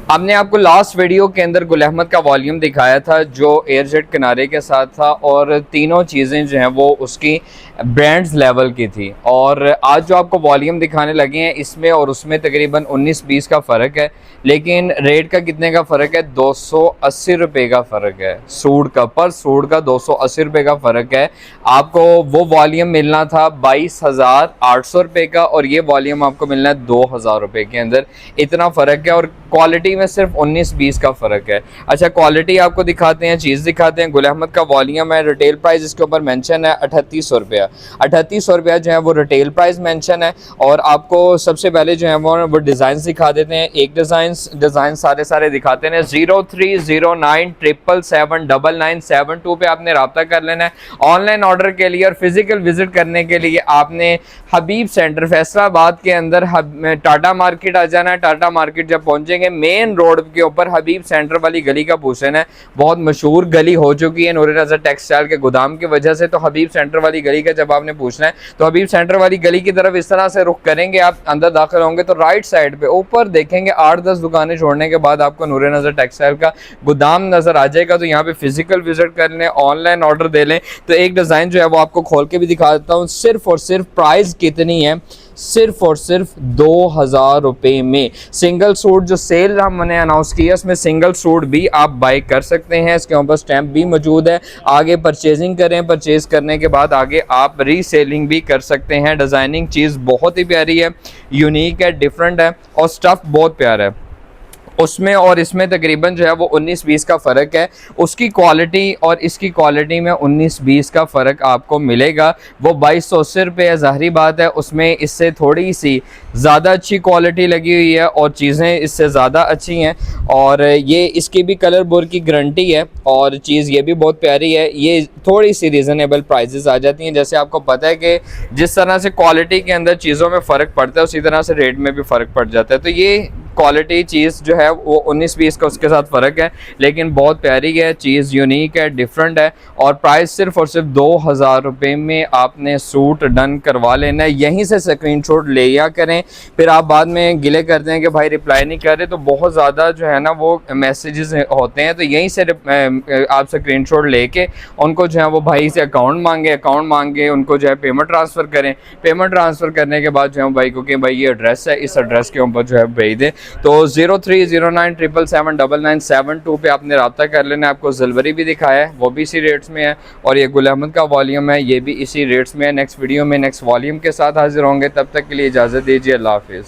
हमने आपको last video के अंदर गुल अहमद का वॉल्यूम दिखाया था जो एयरजेट किनारे के साथ था और तीनों चीज़ें जो हैं वो उसकी ब्रांड्स लेवल की थी। और आज जो आपको वॉल्यूम दिखाने लगे हैं इसमें और उसमें तकरीबन 19-20 का फ़र्क है, लेकिन रेट का कितने का फ़र्क है? 280 रुपये का फ़र्क है सूट का, पर सूट का 280 रुपये का फ़र्क है। आपको वो वॉल्यूम मिलना था 22,800 रुपये का और ये वॉल्यूम आपको मिलना है 2,000 रुपये के अंदर। इतना फ़र्क है और क्वालिटी में सिर्फ 19-20 का फ़र्क है। अच्छा, क्वालिटी आपको दिखाते हैं, चीज़ दिखाते हैं। गुल अहमद का वॉल्यूम है, रिटेल प्राइस इसके ऊपर मेंशन है 3800 रुपया। 3800 रुपया जो है वो रिटेल प्राइस मेंशन है। और आपको सबसे पहले जो है वो डिज़ाइन दिखा देते हैं। एक डिज़ाइन सारे दिखाते हैं। 030977779972 पे आपने रब्ता कर लेना है ऑनलाइन ऑर्डर के लिए। और फिजिकल विजिट करने के लिए आपने हबीब सेंटर फैसलाबाद के अंदर टाटा मार्केट आ जाना है। टाटा मार्केट जब पहुंचेंगे मेन रोड के ऊपर हबीब सेंटर वाली गली का पूछना है। बहुत मशहूर गली हो चुकी है नूर नज़र टेक्सटाइल के गोदाम की वजह से। तो हबीब सेंटर वाली गली का जब आपने पूछना है तो हबीब सेंटर वाली गली की तरफ इस तरह से रुख करेंगे, आप अंदर दाखिल होंगे तो राइट साइड पे ऊपर देखेंगे 8-10 दुकानें छोड़ने के बाद आपको नूर नज़र टेक्सटाइल का गोदाम नजर आ जाएगा। तो यहाँ पे फिजिकल विजिट कर लें, ऑनलाइन ऑर्डर दे लें। तो एक डिज़ाइन जो है वो आपको खोल के भी दिखा देता हूँ। सिर्फ और सिर्फ प्राइस कितनी है? सिर्फ और सिर्फ 2,000 रुपये में सिंगल सूट जो सेल हमने अनाउंस किया इसमें सिंगल सूट भी आप बाई कर सकते हैं। इसके ऊपर स्टैंप भी मौजूद है। आगे परचेजिंग करें, परचेज करने के बाद आगे आप रीसेलिंग भी कर सकते हैं। डिज़ाइनिंग चीज़ बहुत ही प्यारी है, यूनिक है, डिफरेंट है और स्टफ़ बहुत प्यारा है। उसमें और इसमें तकरीबन जो है वो 19-20 का फ़र्क है। उसकी क्वालिटी और इसकी क्वालिटी में 19-20 का फ़र्क आपको मिलेगा। वो 2280 रुपये है, ज़ाहिरी बात है उसमें इससे थोड़ी सी ज़्यादा अच्छी क्वालिटी लगी हुई है और चीज़ें इससे ज़्यादा अच्छी हैं। और ये इसकी भी कलर बोर की गारंटी है और चीज़ ये भी बहुत प्यारी है। ये थोड़ी सी रीज़नेबल प्राइसेस आ जाती हैं। जैसे आपको पता है कि जिस तरह से क्वालिटी के अंदर चीज़ों में फ़र्क पड़ता है उसी तरह से रेट में भी फ़र्क पड़ जाता है। तो ये क्वालिटी चीज़ जो है वो 19-20 का उसके साथ फ़र्क है, लेकिन बहुत प्यारी है चीज़, यूनिक है, डिफरेंट है। और प्राइस सिर्फ और सिर्फ 2,000 रुपये में आपने सूट डन करवा लेना है। यहीं से स्क्रीनशॉट ले या करें, फिर आप बाद में गिले करते हैं कि भाई रिप्लाई नहीं कर रहे। तो बहुत ज़्यादा जो है ना वो मैसेजेस होते हैं, तो यहीं से आप स्क्रीनशॉट लेके उनको जो है वो भाई से अकाउंट मांगे उनको जो है पेमेंट ट्रांसफ़र करें। पेमेंट ट्रांसफ़र करने के बाद जो है भाई को कि भाई ये एड्रेस है, इस एड्रेस के ऊपर जो है भेज दें। तो 030977779972 पे आपने रब्ता कर लेना। आपको ज़िलवरी भी दिखाया है, वो भी इसी रेट्स में है और ये गुल अहमद का वॉल्यूम है, ये भी इसी रेट्स में है। नेक्स्ट वीडियो में नेक्स्ट वॉल्यूम के साथ हाजिर होंगे, तब तक के लिए इजाज़त दीजिए। अल्लाह हाफिज़।